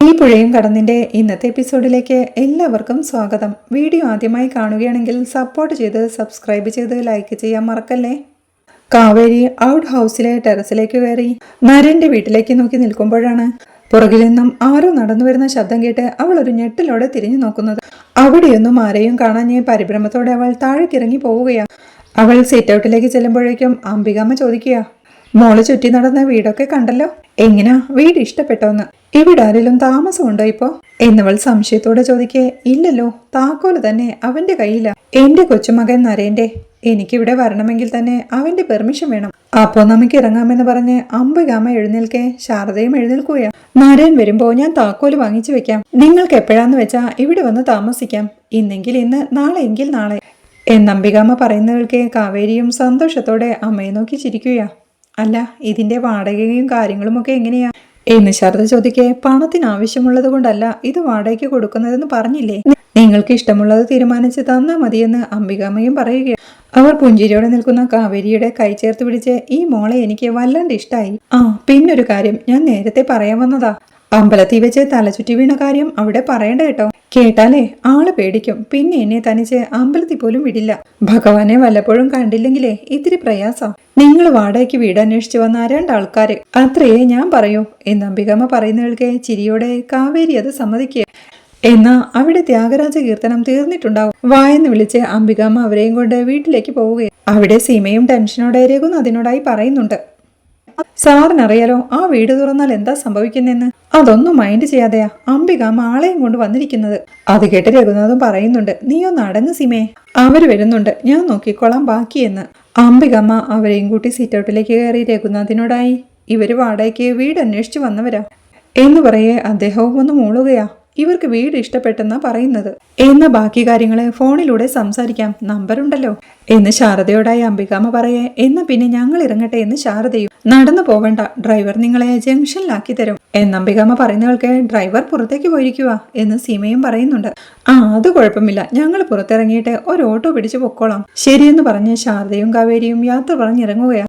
ഈ പുഴയും കടന്നിന്റെ ഇന്നത്തെ എപ്പിസോഡിലേക്ക് എല്ലാവർക്കും സ്വാഗതം. വീഡിയോ ആദ്യമായി കാണുകയാണെങ്കിൽ സപ്പോർട്ട് ചെയ്ത് സബ്സ്ക്രൈബ് ചെയ്ത് ലൈക്ക് ചെയ്യാൻ മറക്കല്ലേ. കാവേരി ഔട്ട് ഹൗസിലെ ടെറസിലേക്ക് കയറി നരന്റെ വീട്ടിലേക്ക് നോക്കി നിൽക്കുമ്പോഴാണ് പുറകിൽ നിന്നും ആരോ നടന്നു വരുന്ന ശബ്ദം കേട്ട് അവൾ ഒരു ഞെട്ടിലോടെ തിരിഞ്ഞു നോക്കുന്നത്. അവിടെയൊന്നും ആരെയും കാണാഞ്ഞ് പരിഭ്രമത്തോടെ അവൾ താഴേക്കിറങ്ങി പോവുകയാണ്. അവൾ സീറ്റ് ഔട്ടിലേക്ക് ചെല്ലുമ്പോഴേക്കും അംബികാമ്മ ചോദിക്കുക, മോള് ചുറ്റി നടന്ന വീടൊക്കെ കണ്ടല്ലോ, എങ്ങനാ വീട് ഇഷ്ടപ്പെട്ടോന്ന്? ഇവിടെ ആരെങ്കിലും താമസമുണ്ടോ ഇപ്പോ എന്നവൾ സംശയത്തോടെ ചോദിക്കേ. ഇല്ലല്ലോ, താക്കോല് തന്നെ അവന്റെ കയ്യില. എന്റെ കൊച്ചുമകൻ നരേന്റെ. എനിക്കിവിടെ വരണമെങ്കിൽ തന്നെ അവന്റെ പെർമിഷൻ വേണം. അപ്പോ നമുക്ക് ഇറങ്ങാമെന്ന് പറഞ്ഞ് അംബികാമ്മ എഴുന്നേൽക്കെ ശാരദയും എഴുന്നേൽക്കുകയാ. നരൻ വരുമ്പോ ഞാൻ താക്കോല് വാങ്ങിച്ചു വെക്കാം. നിങ്ങൾക്ക് എപ്പോഴാന്ന് വെച്ചാ ഇവിടെ വന്ന് താമസിക്കാം. ഇന്നെങ്കിൽ ഇന്ന്, നാളെ എങ്കിൽ നാളെ എന്നംബികാമ്മ പറയുന്നവൾക്ക് കാവേരിയും സന്തോഷത്തോടെ അമ്മയെ നോക്കി ചിരിക്കുകയാ. അല്ല, ഇതിന്റെ വാടകയും കാര്യങ്ങളുമൊക്കെ എങ്ങനെയാ എന്ന് ശാരദ ചോദിക്കേ. പണത്തിന് ആവശ്യമുള്ളത് കൊണ്ടല്ല ഇത് വാടകയ്ക്ക് കൊടുക്കുന്നതെന്ന് പറഞ്ഞില്ലേ, നിങ്ങൾക്ക് ഇഷ്ടമുള്ളത് തീരുമാനിച്ച് തന്നാ മതിയെന്ന് അംബികാമ്മയും പറയുകയാണ്. അവർ പുഞ്ചിരിയോടെ നിൽക്കുന്ന കാവേരിയുടെ കൈ ചേർത്ത് പിടിച്ച്, ഈ മോളെ എനിക്ക് വല്ലാണ്ട് ഇഷ്ടായി. പിന്നൊരു കാര്യം ഞാൻ നേരത്തെ പറയാൻ വന്നതാ. അമ്പലത്തിൽ വെച്ച് തലചുറ്റി വീണ കാര്യം അവിടെ പറയണ്ട കേട്ടോ. കേട്ടാലേ ആള് പേടിക്കും. പിന്നെ എന്നെ തനിച്ച് അമ്പലത്തിൽ പോലും വിടില്ല. ഭഗവാനെ വല്ലപ്പോഴും കണ്ടില്ലെങ്കിലേ ഇത്തിരി പ്രയാസം. നിങ്ങൾ വാടകയ്ക്ക് വീട് അന്വേഷിച്ചു വന്ന രണ്ടാൾക്കാര്, അത്രയേ ഞാൻ പറയൂ എന്ന് അംബികാമ്മ പറയുന്നവൾക്ക് ചിരിയോടെ കാവേരി അത് സമ്മതിക്കുക. എന്നാ അവിടെ ത്യാഗരാജ കീർത്തനം തീർന്നിട്ടുണ്ടാവും. വായെന്ന് വിളിച്ച് അംബികാമ്മ അവരെയും കൊണ്ട് വീട്ടിലേക്ക് പോവുകയാണ്. അവിടെ സീമയും ടെൻഷനോടെ രഘുനാഥിനോടായി പറയുന്നുണ്ട്, സാറിനറിയാലോ ആ വീട് തുറന്നാൽ എന്താ സംഭവിക്കുന്നെന്ന്. അതൊന്നും മൈൻഡ് ചെയ്യാതെയാ അംബികാമ്മ ആളെയും കൊണ്ട് വന്നിരിക്കുന്നത്. അത് കേട്ട് രഘുനാഥും പറയുന്നുണ്ട്, നീ ഒന്ന് അടങ്ങ് സീമേ, അവര് വരുന്നുണ്ട്, ഞാൻ നോക്കിക്കോളാം ബാക്കിയെന്ന്. അംബികാമ്മ അവരെയും കൂട്ടി സീറ്റൗട്ടിലേക്ക് കയറി രഘുനാഥിനോടായി, ഇവര് വാടകയ്ക്ക് വീട് അന്വേഷിച്ചു വന്നവരാ എന്ന് പറയേ അദ്ദേഹവും ഒന്ന് മൂളുകയാ. ഇവർക്ക് വീട് ഇഷ്ടപ്പെട്ടെന്നാ പറയുന്നത്. എന്ന ബാക്കി കാര്യങ്ങള് ഫോണിലൂടെ സംസാരിക്കാം, നമ്പറുണ്ടല്ലോ എന്ന് ശാരദയോടായി അംബികാമ്മ പറയേ. എന്നാ പിന്നെ ഞങ്ങൾ ഇറങ്ങട്ടെ എന്ന് ശാരദയും. നടന്നു പോവണ്ട, ഡ്രൈവർ നിങ്ങളെ ജംഗ്ഷനിലാക്കി തരും എന്ന് അംബികാമ്മ പറയുന്നവൾക്ക് ഡ്രൈവർ പുറത്തേക്ക് പോയിരിക്കുക എന്ന് സീമയും പറയുന്നുണ്ട്. അത് കുഴപ്പമില്ല, ഞങ്ങൾ പുറത്തിറങ്ങിയിട്ട് ഒരു ഓട്ടോ പിടിച്ചു പൊക്കോളാം. ശരിയെന്ന് പറഞ്ഞ് ശാരദയും കാവേരിയും യാത്ര പറഞ്ഞിറങ്ങുകയാ.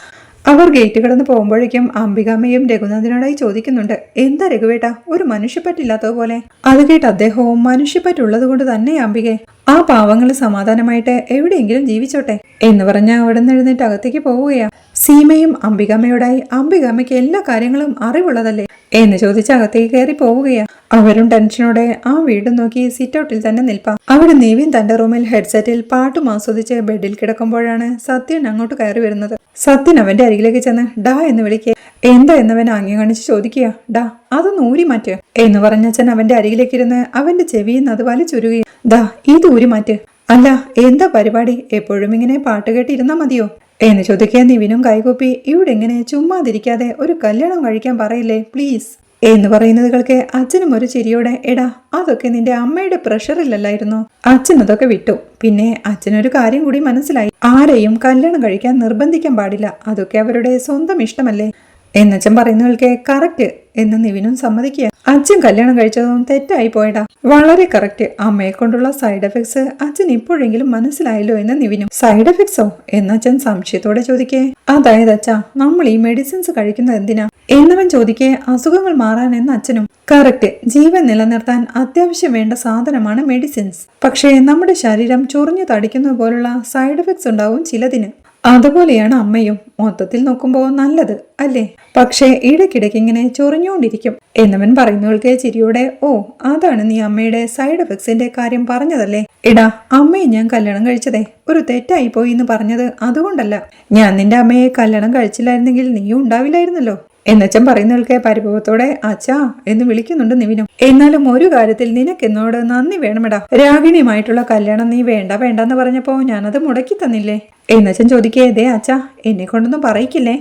അവർ ഗേറ്റ് കടന്ന് പോകുമ്പോഴേക്കും അംബികാമ്മയും രഘുനാഥിനോടായി ചോദിക്കുന്നുണ്ട്, എന്താ രഘുവേട്ട ഒരു മനുഷ്യപ്പറ്റില്ലാത്തതുപോലെ? അത് കേട്ട് അദ്ദേഹവും മനുഷ്യപ്പറ്റുള്ളത് കൊണ്ട് തന്നെ അംബികെ, ആ പാവങ്ങൾ സമാധാനമായിട്ട് എവിടെയെങ്കിലും ജീവിച്ചോട്ടെ എന്ന് പറഞ്ഞ അവിടെ നിന്ന് എഴുന്നേറ്റ് അകത്തേക്ക് പോവുകയാ. സീമയും അംബികാമ്മയോടായി, അംബികാമ്മയ്ക്ക് എല്ലാ കാര്യങ്ങളും അറിവുള്ളതല്ലേ എന്ന് ചോദിച്ച് അകത്തേക്ക് കയറി പോവുകയാ. അവരും ടെൻഷനോടെ ആ വീട് നോക്കി സിറ്റ് ഔട്ടിൽ തന്നെ നിൽപ്പാം. അവിടെ നിവിൻ തന്റെ റൂമിൽ ഹെഡ്സെറ്റിൽ പാട്ടും ആസ്വദിച്ച് ബെഡിൽ കിടക്കുമ്പോഴാണ് സത്യൻ അങ്ങോട്ട് കയറി വരുന്നത്. സത്യൻ അവന്റെ അരികിലേക്ക് ചെന്ന് ഡാ എന്ന് വിളിക്കുക. എന്താ എന്നവൻ ആംഗ്യം കാണിച്ച് ചോദിക്കുക. ഡാ അതൊന്ന് ഊരി മാറ്റ് എന്ന് പറഞ്ഞച്ചൻ അവന്റെ അരികിലേക്കിരുന്ന് അവന്റെ ചെവിയിൽ നിന്ന് അത് വലിച്ചുരുകയും, ദാ ഇത് ഊരി മാറ്റ്. അല്ല എന്താ പരിപാടി, എപ്പോഴും ഇങ്ങനെ പാട്ട് കേട്ടിരുന്നാ മതിയോ എന്ന് ചോദിക്കാൻ നിവിനും കൈകൂപ്പി, ഇവിടെ ഇങ്ങനെ ചുമ്മാതിരിക്കാതെ ഒരു കല്യാണം കഴിക്കാൻ പറയില്ലേ പ്ലീസ് എന്ന് പറയുന്നത് കേൾക്കെ അച്ഛനും ഒരു ചിരിയോടെ, എടാ അതൊക്കെ നിന്റെ അമ്മയുടെ പ്രഷറിലല്ലായിരുന്നു, അച്ഛൻ അതൊക്കെ വിട്ടു. പിന്നെ അച്ഛനൊരു കാര്യം കൂടി മനസ്സിലായി, ആരെയും കല്യാണം കഴിക്കാൻ നിർബന്ധിക്കാൻ പാടില്ല, അതൊക്കെ അവരുടെ സ്വന്തം ഇഷ്ടമല്ലേ എന്നച്ഛൻ പറയുന്നവൾക്ക് കറക്റ്റ് എന്ന് നിവിനും സമ്മതിക്കുക. അച്ഛൻ കല്യാണം കഴിച്ചതും തെറ്റായി പോയടാ, വളരെ കറക്റ്റ്. അമ്മയെ കൊണ്ടുള്ള സൈഡ് എഫക്ട്സ് അച്ഛൻ ഇപ്പോഴെങ്കിലും മനസ്സിലായല്ലോ എന്ന് നിവിനും. സൈഡ് എഫക്ട്സോ എന്നച്ഛൻ സംശയത്തോടെ ചോദിക്കേ. അതായത് അച്ഛാ, നമ്മൾ ഈ മെഡിസിൻസ് കഴിക്കുന്നത് എന്തിനാ എന്നവൻ ചോദിക്കേ. അസുഖങ്ങൾ മാറാൻ എന്ന് അച്ഛനും. കറക്റ്റ്, ജീവൻ നിലനിർത്താൻ അത്യാവശ്യം വേണ്ട സാധനമാണ് മെഡിസിൻസ്. പക്ഷേ നമ്മുടെ ശരീരം ചൊറിഞ്ഞു തടിക്കുന്നത് പോലുള്ള സൈഡ് എഫക്ട്സ് ഉണ്ടാവും ചിലതിന്. അതുപോലെയാണ് അമ്മയും. മൊത്തത്തിൽ നോക്കുമ്പോൾ നല്ലത് അല്ലേ, പക്ഷേ ഇടയ്ക്കിടയ്ക്ക് ഇങ്ങനെ ചൊറിഞ്ഞുകൊണ്ടിരിക്കും എന്നവൻ പറയുന്നവൾക്ക് ചിരിയോടെ, ഓ അതാണ് നീ അമ്മയുടെ സൈഡ് എഫക്ട്സിന്റെ കാര്യം പറഞ്ഞതല്ലേ. എടാ അമ്മയെ ഞാൻ കല്യാണം കഴിച്ചതേ ഒരു തെറ്റായി പോയി എന്ന് പറഞ്ഞത് അതുകൊണ്ടല്ല. ഞാൻ നിന്റെ അമ്മയെ കല്യാണം കഴിച്ചില്ലായിരുന്നെങ്കിൽ നീയും ഉണ്ടാവില്ലായിരുന്നല്ലോ എന്നച്ഛൻ പറയുന്നവൾക്ക് പരിഭവത്തോടെ അച്ഛാ എന്ന് വിളിക്കുന്നുണ്ട് നിവിനും. എന്നാലും ഒരു കാര്യത്തിൽ നിനക്ക് എന്നോട് നന്ദി വേണമെടാ, രാഗിണിയുമായിട്ടുള്ള കല്യാണം നീ വേണ്ട വേണ്ടെന്ന് പറഞ്ഞപ്പോ ഞാനത് മുടക്കി തന്നില്ലേ എന്നച്ഛൻ ചോദിക്കേ. ദേ അച്ഛാ, എന്നെ കൊണ്ടൊന്നും പറയിക്കില്ലേ.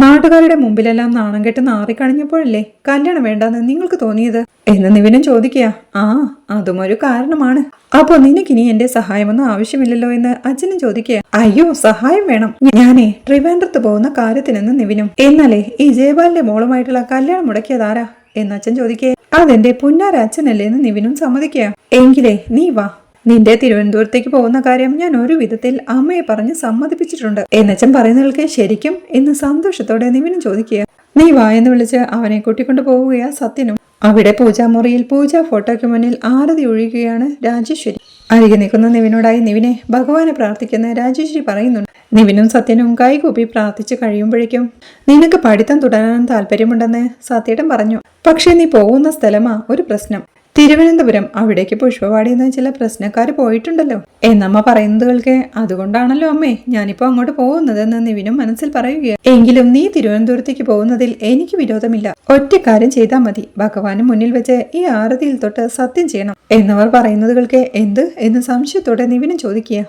നാട്ടുകാരുടെ മുമ്പിലെല്ലാം നാണം കെട്ട് നാറിക്കണിഞ്ഞപ്പോഴല്ലേ കല്യാണം വേണ്ടെന്ന് നിങ്ങൾക്ക് തോന്നിയത് എന്ന് നിവിനും ചോദിക്കുക. അതും ഒരു കാരണമാണ്. അപ്പൊ നിനക്കിനി എന്റെ സഹായമൊന്നും ആവശ്യമില്ലല്ലോ എന്ന് അച്ഛനും ചോദിക്കുക. അയ്യോ സഹായം വേണം, ഞാനേ ട്രിവാൻഡ്രത്ത് പോകുന്ന കാര്യത്തിനെന്ന് നിവിനും. എന്നാലേ ഈ ജയപാലിന്റെ മോളുമായിട്ടുള്ള കല്യാണം മുടക്കിയതാരാ എന്ന് അച്ഛൻ ചോദിക്കേ. അതെന്റെ പുന്നാര അച്ഛനല്ലേ എന്ന് നിവിനും സമ്മതിക്കുക. എങ്കിലേ നീ വാ, നിന്റെ തിരുവനന്തപുരത്തേക്ക് പോകുന്ന കാര്യം ഞാൻ ഒരു വിധത്തിൽ അമ്മയെ പറഞ്ഞ് സമ്മതിപ്പിച്ചിട്ടുണ്ട് എന്നച്ഛൻ പറയുന്നവൾക്ക് ശരിക്കും എന്ന് സന്തോഷത്തോടെ നിവിനും ചോദിക്കുക. നീ വായെന്ന് വിളിച്ച് അവനെ കൂട്ടിക്കൊണ്ടു പോവുകയാ സത്യനും. അവിടെ പൂജാമുറിയിൽ പൂജാ ഫോട്ടോയ്ക്ക് മുന്നിൽ ആരതി ഒഴിയുകയാണ് രാജേശ്വരി. അരികെ നിൽക്കുന്ന നിവിനോടായി നിവിനെ ഭഗവാനെ പ്രാർത്ഥിക്കുന്ന രാജേശ്വരി പറയുന്നുണ്ട്. നിവിനും സത്യനും കൈകൂപ്പി പ്രാർത്ഥിച്ചു കഴിയുമ്പോഴേക്കും നിനക്ക് പഠിത്തം തുടരാൻ താല്പര്യമുണ്ടെന്ന് സത്യേട്ടൻ പറഞ്ഞു. പക്ഷെ നീ പോകുന്ന സ്ഥലമാ ഒരു പ്രശ്നം. തിരുവനന്തപുരം. അവിടേക്ക് പുഷ്പവാടിയിൽ നിന്ന് ചില പ്രശ്നക്കാർ പോയിട്ടുണ്ടല്ലോ എന്നമ്മ പറയുന്നത് കേൾക്കെ. അതുകൊണ്ടാണല്ലോ അമ്മേ ഞാനിപ്പോ അങ്ങോട്ട് പോകുന്നതെന്ന് നിവിനും മനസ്സിൽ പറയുകയാണ്. എങ്കിലും നീ തിരുവനന്തപുരത്തേക്ക് പോകുന്നതിൽ എനിക്ക് വിരോധമില്ല. ഒറ്റ കാര്യം ചെയ്താൽ മതി. ഭഗവാന് മുന്നിൽ വെച്ച് ഈ ആരതിയിൽ തൊട്ട് സത്യം ചെയ്യണം എന്നവർ പറയുന്നത് കേൾക്കെ. എന്ത് എന്ന് സംശയത്തോടെ നിവിനും ചോദിക്കുക.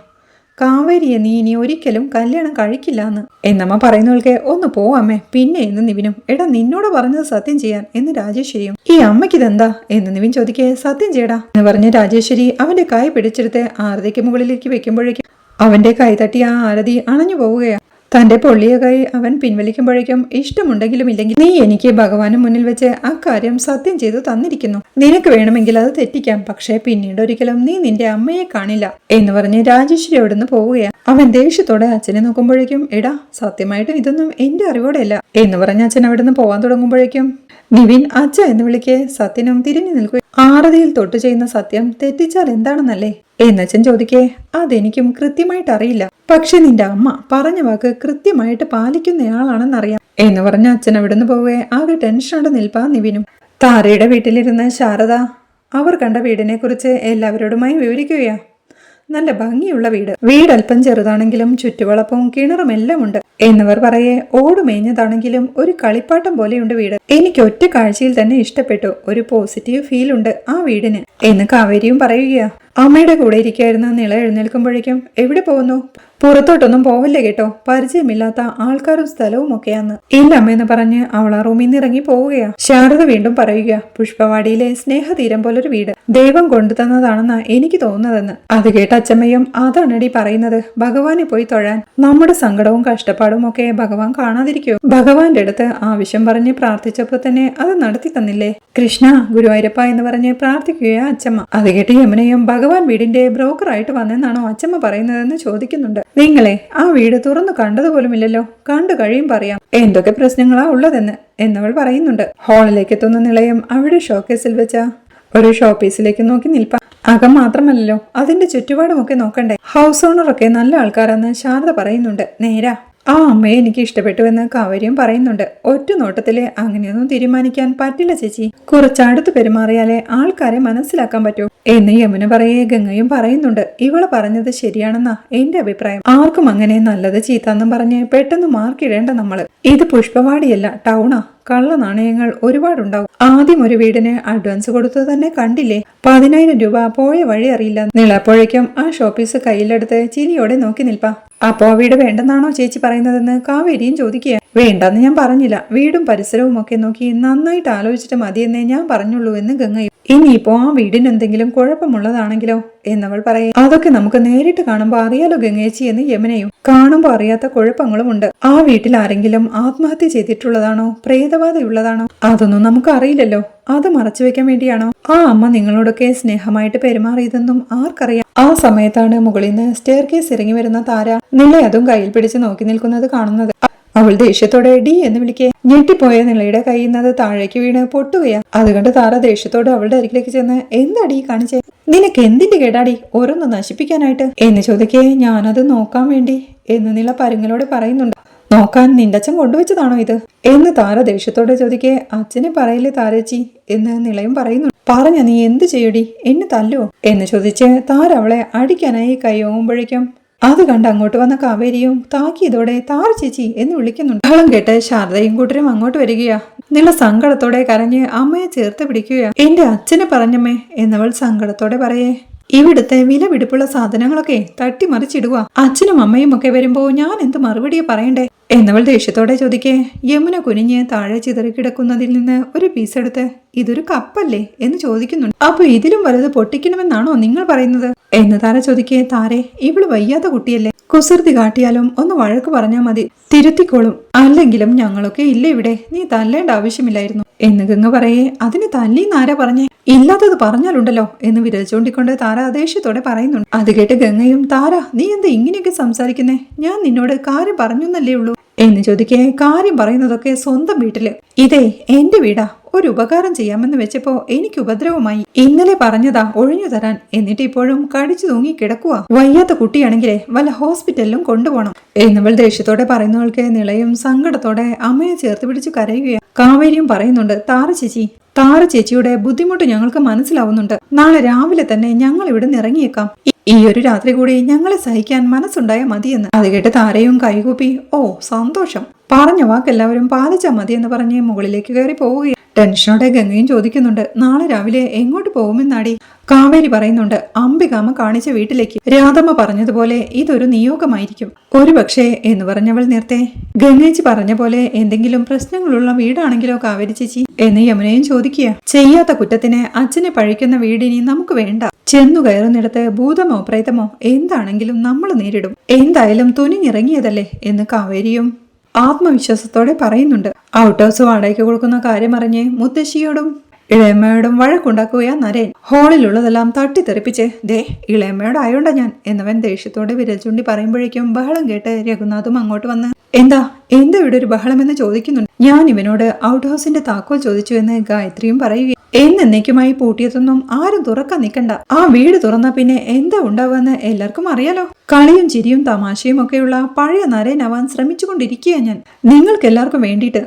കാവേരിയെ നീ ഇനി ഒരിക്കലും കല്യാണം കഴിക്കില്ല എന്ന് എന്നമ്മ പറയുന്നവൾക്ക്. ഒന്ന് പോവാമ്മേ. പിന്നെ എന്ന് നിവിനും. എടാ നിന്നോട് പറഞ്ഞത് സത്യം ചെയ്യാൻ എന്ന് രാജേശ്വരിയും. ഈ അമ്മയ്ക്കിതെന്താ എന്ന് നിവിൻ ചോദിക്കേ. സത്യം ചെയ്യടാ എന്ന് പറഞ്ഞ് രാജേശ്വരി അവന്റെ കൈ പിടിച്ചെടുത്ത് ആരതിക്ക് മുകളിലേക്ക് വെക്കുമ്പോഴേക്കും അവന്റെ കൈ തട്ടി ആ ആരതി അണഞ്ഞു പോവുകയാണ്. തന്റെ പൊള്ളിയ കൈ അവൻ പിൻവലിക്കുമ്പോഴേക്കും ഇഷ്ടമുണ്ടെങ്കിലും ഇല്ലെങ്കിൽ നീ എനിക്ക് ഭഗവാന് മുന്നിൽ വെച്ച് അക്കാര്യം സത്യം ചെയ്തു തന്നിരിക്കുന്നു. നിനക്ക് വേണമെങ്കിൽ അത് തെറ്റിക്കാം. പക്ഷേ പിന്നീട് ഒരിക്കലും നീ നിന്റെ അമ്മയെ കാണില്ല എന്ന് പറഞ്ഞ് രാജേശ്വരി അവിടുന്ന് പോവുകയാണ്. അവൻ ദേഷ്യത്തോടെ അച്ഛനെ നോക്കുമ്പോഴേക്കും എടാ സത്യമായിട്ടും ഇതൊന്നും എന്റെ അറിവോടെയല്ല എന്ന് പറഞ്ഞ് അച്ഛൻ അവിടുന്ന് പോവാൻ തുടങ്ങുമ്പോഴേക്കും നിവിൻ അച്ഛ എന്ന് വിളിക്കെ. സത്യനും തിരിഞ്ഞു നിൽക്കുക. ആരതിയിൽ തൊട്ട് ചെയ്യുന്ന സത്യം തെറ്റിച്ചാൽ എന്താണെന്നല്ലേ എന്നച്ഛൻ ചോദിക്കേ. അതെനിക്കും കൃത്യമായിട്ട് അറിയില്ല. പക്ഷെ നിന്റെ അമ്മ പറഞ്ഞ വാക്ക് കൃത്യമായിട്ട് പാലിക്കുന്നയാളാണെന്നറിയാം എന്ന് പറഞ്ഞ അച്ഛൻ അവിടുന്ന് പോവേ. ആകെ ടെൻഷനോടെ നിൽപ്പാ നിവിനും. താരയുടെ വീട്ടിലിരുന്ന് ശാരദ അവർ കണ്ട വീടിനെ കുറിച്ച് എല്ലാവരോടുമായി വിവരിക്കുകയാ. നല്ല ഭംഗിയുള്ള വീട് അല്പം ചെറുതാണെങ്കിലും ചുറ്റുവളപ്പവും കിണറും എല്ലാം ഉണ്ട് എന്നവർ പറയേ. ഓടുമേഞ്ഞതാണെങ്കിലും ഒരു കളിപ്പാട്ടം പോലെയുണ്ട് വീട്. എനിക്ക് ഒറ്റ കാഴ്ചയിൽ തന്നെ ഇഷ്ടപ്പെട്ടു. ഒരു പോസിറ്റീവ് ഫീൽ ഉണ്ട് ആ വീടിന് എന്ന് കാവേരിയും പറയുകയാ. അമ്മയുടെ കൂടെ ഇരിക്കായിരുന്ന നിള എഴുന്നേൽക്കുമ്പോഴേക്കും എവിടെ പോകുന്നു? പുറത്തോട്ടൊന്നും പോവല്ലേ കേട്ടോ. പരിചയമില്ലാത്ത ആൾക്കാരും സ്ഥലവും ഒക്കെയാന്ന്. ഇല്ല അമ്മയെന്ന് പറഞ്ഞ് അവൾ ആ റൂമിൽ നിന്ന് ഇറങ്ങി പോവുകയാ. ശാരദ വീണ്ടും പറയുക. പുഷ്പവാടിയിലെ സ്നേഹതീരം പോലൊരു വീട് ദൈവം കൊണ്ടു തന്നതാണെന്നാ എനിക്ക് തോന്നുന്നതെന്ന്. അത് കേട്ട അച്ചമ്മയും അതാണടി പറയുന്നത്. ഭഗവാനെ പോയി തൊഴാൻ നമ്മുടെ സങ്കടവും കഷ്ടപ്പാടും ഒക്കെ ഭഗവാൻ കാണാതിരിക്കോ? ഭഗവാന്റെ അടുത്ത് ആവശ്യം പറഞ്ഞ് പ്രാർത്ഥിച്ചപ്പോ തന്നെ അത് നടത്തി തന്നില്ലേ? കൃഷ്ണ ഗുരുവായൂരപ്പ എന്ന് പറഞ്ഞ് പ്രാർത്ഥിക്കുകയാ അച്ചമ്മ. അത് കേട്ട് യമുനയും ഭഗവാൻ വീടിന്റെ ബ്രോക്കറായിട്ട് വന്നെന്നാണോ അച്ചമ്മ പറയുന്നതെന്ന് ചോദിക്കുന്നുണ്ട്. നിങ്ങളെ ആ വീട് തുറന്നു കണ്ടതുപോലുമില്ലല്ലോ. കണ്ടു കഴിയും പറയാം എന്തൊക്കെ പ്രശ്നങ്ങളാ ഉള്ളതെന്ന് എന്നവൾ പറയുന്നുണ്ട്. ഹാളിലേക്ക് എത്തുന്ന നിളയം അവിടെ ഷോക്കേസിൽ വെച്ച ഒരു ഷോപ്പീസിലേക്ക് നോക്കി നിൽപ്പ. അകം മാത്രമല്ലല്ലോ അതിന്റെ ചുറ്റുപാടുമൊക്കെ നോക്കണ്ടേ. ഹൗസ് ഓണറൊക്കെ നല്ല ആൾക്കാരെന്ന് ശാരദ പറയുന്നുണ്ട്. നേരാ. ആ അമ്മയെ എനിക്ക് ഇഷ്ടപ്പെട്ടുവെന്ന് കാവേരിയും പറയുന്നുണ്ട്. ഒറ്റ നോട്ടത്തില് അങ്ങനെയൊന്നും തീരുമാനിക്കാൻ പറ്റില്ല ചേച്ചി. കുറച്ചടുത്ത് പെരുമാറിയാലേ ആൾക്കാരെ മനസ്സിലാക്കാൻ പറ്റൂ എന്ന് യമുന പറയേ. ഗംഗയും പറയുന്നുണ്ട്. ഇവള് പറഞ്ഞത് ശരിയാണെന്നാ എന്റെ അഭിപ്രായം. ആർക്കും അങ്ങനെ നല്ലത് ചീത്താന്നും പറഞ്ഞ് പെട്ടെന്ന് മാർക്കിടേണ്ട നമ്മള്. ഇത് പുഷ്പവാടിയല്ല ടൗണാ. കള്ള നാണയങ്ങൾ ഒരുപാടുണ്ടാവും. ആദ്യം ഒരു വീടിന് അഡ്വാൻസ് കൊടുത്തത് തന്നെ കണ്ടില്ലേ? 10,000 രൂപ പോയ വഴി അറിയില്ല. നിളപ്പോഴേക്കും ആ ഷോപ്പീസ് കയ്യിലെടുത്ത് ചിരിയോടെ നോക്കി നിൽപ്പാ. അപ്പോ വീട് വേണ്ടെന്നാണോ ചേച്ചി പറയുന്നതെന്ന് കാവേരിയും ചോദിക്കുക. വേണ്ടെന്ന് ഞാൻ പറഞ്ഞില്ല. വീടും പരിസരവും ഒക്കെ നോക്കി നന്നായിട്ട് ആലോചിച്ചിട്ട് മതിയെന്നേ ഞാൻ പറഞ്ഞുള്ളൂ എന്ന് ഗംഗയും. ഇനിയിപ്പോ ആ വീടിന് എന്തെങ്കിലും കുഴപ്പമുള്ളതാണെങ്കിലോ എന്നവൾ പറയും. അതൊക്കെ നമുക്ക് നേരിട്ട് കാണുമ്പോ അറിയാലോ ഗംഗേച്ചി എന്ന് യമുനയും. കാണുമ്പോ അറിയാത്ത കുഴപ്പങ്ങളുമുണ്ട്. ആ വീട്ടിൽ ആരെങ്കിലും ആത്മഹത്യ ചെയ്തിട്ടുള്ളതാണോ പ്രേതബാധയുള്ളതാണോ അതൊന്നും നമുക്ക് അറിയില്ലല്ലോ. അത് മറച്ചു വെക്കാൻ വേണ്ടിയാണോ ആ അമ്മ നിങ്ങളോടൊക്കെ സ്നേഹമായിട്ട് പെരുമാറിയതെന്നും ആർക്കറിയാം. ആ സമയത്താണ് മുകളിൽ നിന്ന് സ്റ്റെയർ കേസ് ഇറങ്ങി വരുന്ന താര നില അതും കയ്യിൽ പിടിച്ച് നോക്കി നിൽക്കുന്നത് കാണുന്നത്. അവൾ ദേഷ്യത്തോടെ ഡി എന്ന് വിളിക്കെ. ഞെട്ടിപ്പോയ നിളയുടെ കയ്യുന്നത് താഴേക്ക് വീണ് പൊട്ടുകയാ. അതുകൊണ്ട് താര ദേഷ്യത്തോട് അവളുടെ അരികിലേക്ക് ചെന്ന് എന്താടി കാണിച്ചേ? നിനക്ക് എന്തിന്റെ കേടാടി ഓരോന്ന് നശിപ്പിക്കാനായിട്ട് എന്ന് ചോദിക്കേ. ഞാനത് നോക്കാൻ വേണ്ടി എന്ന് നില പരുങ്ങലോടെ പറയുന്നുണ്ട്. നോക്കാൻ നിന്റെ അച്ഛൻ കൊണ്ടുവച്ചതാണോ ഇത് എന്ന് താര ദേഷ്യത്തോടെ ചോദിക്കേ. അച്ഛനെ പറയില്ലേ താരച്ചി എന്ന് നിളയും പറയുന്നു. പറഞ്ഞ നീ എന്ത് ചെയ്യടി? എന്നെ തല്ലോ എന്ന് ചോദിച്ച് താര അവളെ അടിക്കാനായി കൈയോങ്ങുമ്പോഴേക്കും അത് കണ്ട് അങ്ങോട്ട് വന്ന കാവേരിയും താക്കിയതോടെ താര ചേച്ചി എന്ന് വിളിക്കുന്നുണ്ട്. ബഹളം കേട്ട് ശാരദയും കൂട്ടരും അങ്ങോട്ട് വരികയാ. നില സങ്കടത്തോടെ കരഞ്ഞ് അമ്മയെ ചേർത്ത് പിടിക്കുകയാ. എന്റെ അച്ഛനെ പറഞ്ഞമ്മേ എന്നവൾ സങ്കടത്തോടെ പറയേ. ഇവിടുത്തെ വിലപിടിപ്പുള്ള സാധനങ്ങളൊക്കെ തട്ടിമറിച്ചിടുക. അച്ഛനും അമ്മയും ഒക്കെ വരുമ്പോ ഞാൻ എന്ത് മറുപടിയെ പറയണ്ടേ എന്നവൾ ദേഷ്യത്തോടെ ചോദിക്കേ. യമുന കുനിഞ്ഞ് താഴെ ചിതറിക്കിടക്കുന്നതിൽ നിന്ന് ഒരു പീസ് എടുത്ത് ഇതൊരു കപ്പല്ലേ എന്ന് ചോദിക്കുന്നുണ്ട്. അപ്പൊ ഇതിലും വലുത് പൊട്ടിക്കണമെന്നാണോ നിങ്ങൾ പറയുന്നത് എന്ന് താര ചോദിക്കേ. താരെ ഇവള് വയ്യാത്ത കുട്ടിയല്ലേ. കുസൃതി കാട്ടിയാലും ഒന്ന് വഴക്ക് പറഞ്ഞാൽ മതി, തിരുത്തിക്കോളും. അല്ലെങ്കിലും ഞങ്ങളൊക്കെ ഇല്ല ഇവിടെ. നീ തല്ലേണ്ട ആവശ്യമില്ലായിരുന്നു എന്ന് ഗംഗ പറയേ. അതിന് തല്ലീന്നാരാ പറഞ്ഞേ? ഇല്ലാത്തത് പറഞ്ഞാലുണ്ടല്ലോ എന്ന് വിരൽ ചൂണ്ടിക്കൊണ്ട് താര ദേഷ്യത്തോടെ പറയുന്നുണ്ട്. അത് കേട്ട് ഗംഗയും താര നീ എന്താ ഇങ്ങനെയൊക്കെ സംസാരിക്കുന്നേ? ഞാൻ നിന്നോട് കാര്യം പറഞ്ഞല്ലേ ഉള്ളൂ എന്ന് ചോദിക്കേ. കാര്യം പറയുന്നതൊക്കെ സ്വന്തം വീട്ടില്. ഇതേ എന്റെ വീടാ. ഒരു ഉപകാരം ചെയ്യാമെന്ന് വെച്ചപ്പോ എനിക്ക് ഉപദ്രവമായി. ഇന്നലെ പറഞ്ഞതാ ഒഴിഞ്ഞു തരാൻ, എന്നിട്ട് ഇപ്പോഴും കടിച്ചു തൂങ്ങി കിടക്കുക. വയ്യാത്ത കുട്ടിയാണെങ്കിലേ വല്ല ഹോസ്പിറ്റലിലും കൊണ്ടുപോകണം എന്നവൾ ദേഷ്യത്തോടെ പറയുന്നവൾക്ക് നിളയും സങ്കടത്തോടെ അമ്മയെ ചേർത്ത് പിടിച്ച് കരയുകയാണ്. കാവേരിയും പറയുന്നുണ്ട്, താര ചേച്ചിയുടെ ബുദ്ധിമുട്ട് ഞങ്ങൾക്ക് മനസ്സിലാവുന്നുണ്ട്. നാളെ രാവിലെ തന്നെ ഞങ്ങൾ ഇവിടെ നിന്ന് ഇറങ്ങിയേക്കാം. ഈ ഒരു രാത്രി കൂടി ഞങ്ങളെ സഹിക്കാൻ മനസ്സുണ്ടായ മതിയെന്ന്. അത് കേട്ട് താരയും കൈകൂപ്പി, ഓ സന്തോഷം, പറഞ്ഞ വാക്കെല്ലാവരും പാലിച്ചാ മതിയെന്ന് പറഞ്ഞ് മുകളിലേക്ക് കയറി പോവുകയാണ്. ടെൻഷനോടെ ഗംഗയും ചോദിക്കുന്നുണ്ട്, നാളെ രാവിലെ എങ്ങോട്ട് പോകുമെന്നാടി? കാവേരി പറയുന്നുണ്ട്, അംബികാമ്മ കാണിച്ച വീട്ടിലേക്ക്. രാധമ്മ പറഞ്ഞതുപോലെ ഇതൊരു നിയോഗമായിരിക്കും ഒരുപക്ഷേ എന്ന് പറഞ്ഞവൾ നേരത്തെ ഗംഗേച്ചി പറഞ്ഞ പോലെ എന്തെങ്കിലും പ്രശ്നങ്ങളുള്ള വീടാണെങ്കിലോ കാവേരി ചേച്ചി എന്ന് യമുനയും ചോദിക്കുക. ചെയ്യാത്ത കുറ്റത്തിന് അച്ഛനെ പഴിക്കുന്ന വീടിനി നമുക്ക് വേണ്ട. ചെന്നു കയറുന്നിടത്ത് ഭൂതമോ പ്രേതമോ എന്താണെങ്കിലും നമ്മൾ നേരിടും. എന്തായാലും തുനിഞ്ഞിറങ്ങിയതല്ലേ എന്ന് കാവേരിയും ആത്മവിശ്വാസത്തോടെ പറയുന്നുണ്ട്. ഔട്ട് ഹൗസ് വാടകയ്ക്ക് കൊടുക്കുന്ന കാര്യം അറിഞ്ഞ് മുത്തശ്ശിയോടും ഇളയമ്മയോടും വഴക്കുണ്ടാക്കുകയാ നരേൻ. ഹാളിലുള്ളതെല്ലാം തട്ടിത്തെറിപ്പിച്ച്, ദേ ഇളയമ്മയോടായോണ്ടാ ഞാൻ എന്നവൻ ദേഷ്യത്തോടെ വിരൽ ചൂണ്ടി പറയുമ്പോഴേക്കും ബഹളം കേട്ട് രഘുനാഥും അങ്ങോട്ട് വന്ന്, എന്താ ഇവിടെ ഒരു ബഹളമെന്ന് ചോദിക്കുന്നുണ്ട്. ഞാൻ ഇവനോട് ഔട്ട് ഹൗസിന്റെ താക്കോൽ ചോദിച്ചു എന്ന് ഗായത്രിയും പറയുക. എന്നേക്കുമായി പൂട്ടിയതൊന്നും ആരും തുറക്കാൻ നിൽക്കണ്ട. ആ വീട് തുറന്നാ പിന്നെ എന്താ ഉണ്ടാവുകയെന്ന് എല്ലാവർക്കും അറിയാലോ. കളിയും ചിരിയും തമാശയും ഒക്കെയുള്ള പഴയ നരേനാവാൻ ശ്രമിച്ചുകൊണ്ടിരിക്കുക ഞാൻ. നിങ്ങൾക്ക് എല്ലാവർക്കും വേണ്ടിയിട്ട്.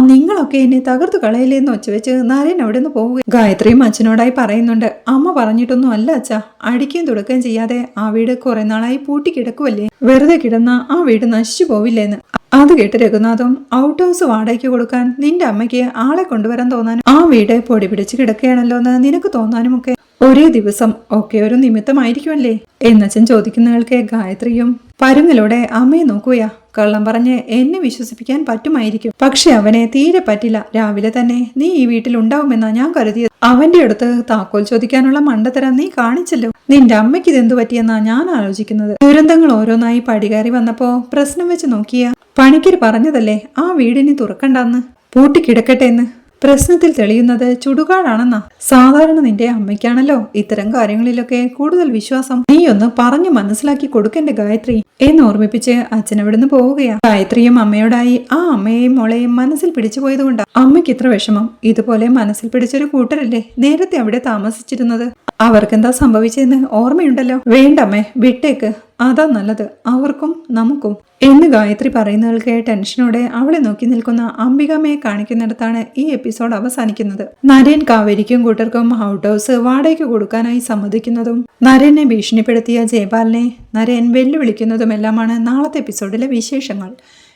നിങ്ങളൊക്കെ എന്നെ തകർത്തു കളയില്ലെന്ന് ഒച്ചവെച്ച് നരേൻ അവിടെ നിന്ന് പോവുക. ഗായത്രിയും അച്ഛനോടായി പറയുന്നുണ്ട്, അമ്മ പറഞ്ഞിട്ടൊന്നും അല്ല അച്ഛാ, അടിക്കുകയും തുടക്കുകയും ചെയ്യാതെ ആ വീട് കുറെ നാളായി പൂട്ടിക്കിടക്കുവല്ലേ, വെറുതെ കിടന്ന ആ വീട് നശിച്ചു പോവില്ലേന്ന്. അത് കേട്ട് രഘുനാഥും, ഔട്ട് ഹൗസ് വാടകയ്ക്ക് കൊടുക്കാൻ നിന്റെ അമ്മയ്ക്ക് ആളെ കൊണ്ടുവരാൻ തോന്നാനും ആ വീട് പൊടി പിടിച്ച് കിടക്കുകയാണല്ലോ എന്ന് നിനക്ക് തോന്നാനുമൊക്കെ ഒരേ ദിവസം ഒക്കെ ഒരു നിമിത്തമായിരിക്കുമല്ലേ എന്നച്ഛൻ ചോദിക്കുന്നയാൾക്ക് ഗായത്രിയും പരുങ്ങലോടെ അമ്മയെ നോക്കുകയാ. കള്ളം പറഞ്ഞ് എന്നെ വിശ്വസിപ്പിക്കാൻ പറ്റുമായിരിക്കും, പക്ഷെ അവനെ തീരെ പറ്റില്ല. രാവിലെ തന്നെ നീ ഈ വീട്ടിൽ ഉണ്ടാവുമെന്നാ ഞാൻ കരുതിയത്. അവന്റെ അടുത്ത് താക്കോൽ ചോദിക്കാനുള്ള മണ്ടത്തരം നീ കാണിച്ചല്ലോ. നിന്റെ അമ്മയ്ക്ക് ഇതെന്തു പറ്റിയെന്നാ ഞാൻ ആലോചിക്കുന്നത്. ദുരന്തങ്ങൾ ഓരോന്നായി പടികയറി വന്നപ്പോ പ്രശ്നം വെച്ച് നോക്കിയ പണിക്കര് പറഞ്ഞതല്ലേ ആ വീടിനി തുറക്കണ്ടെന്ന്, പൂട്ടിക്കിടക്കട്ടെ എന്ന്. പ്രശ്നത്തിൽ തെളിയുന്നത് ചുടുകാടാണെന്നാ. സാധാരണ നിന്റെ അമ്മയ്ക്കാണല്ലോ ഇത്തരം കാര്യങ്ങളിലൊക്കെ കൂടുതൽ വിശ്വാസം. നീ ഒന്ന് പറഞ്ഞു മനസ്സിലാക്കി കൊടുക്കണ്ടേ ഗായത്രി എന്ന് ഓർമ്മിപ്പിച്ച് അച്ഛൻ അവിടുന്ന് പോവുകയാ. ഗായത്രിയും അമ്മയോടായി ആ അമ്മയെയും മോളെയും മനസ്സിൽ പിടിച്ചു പോയതുകൊണ്ടാ അമ്മയ്ക്ക് ഇത്ര വിഷമം. ഇതുപോലെ മനസ്സിൽ പിടിച്ചൊരു കൂട്ടരല്ലേ നേരത്തെ അവിടെ താമസിച്ചിരുന്നത്. അവർക്കെന്താ സംഭവിച്ചെന്ന് ഓർമ്മയുണ്ടല്ലോ. വേണ്ടമ്മേ, വിട്ടേക്ക്, അതാ നല്ലത് അവർക്കും നമുക്കും എന്ന് ഗായത്രി പറയുന്നവൾക്ക് ടെൻഷനോടെ അവളെ നോക്കി നിൽക്കുന്ന അംബികാമ്മയെ കാണിക്കുന്നിടത്താണ് ഈ എപ്പിസോഡ് അവസാനിക്കുന്നത്. നരേൻ കാവേരിക്കും കൂട്ടർക്കും ഔട്ട് ഹൗസ് വാടകയ്ക്ക് കൊടുക്കാനായി സമ്മതിക്കുന്നതും നരേനെ ഭീഷണിപ്പെടുത്തിയ ജയപാലിനെ നരേൻ വെല്ലുവിളിക്കുന്നതുമെല്ലാമാണ് നാളത്തെ എപ്പിസോഡിലെ വിശേഷങ്ങൾ.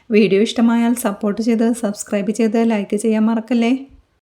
വീഡിയോ ഇഷ്ടമായാൽ സപ്പോർട്ട് ചെയ്ത് സബ്സ്ക്രൈബ് ചെയ്ത് ലൈക്ക് ചെയ്യാൻ മറക്കല്ലേ.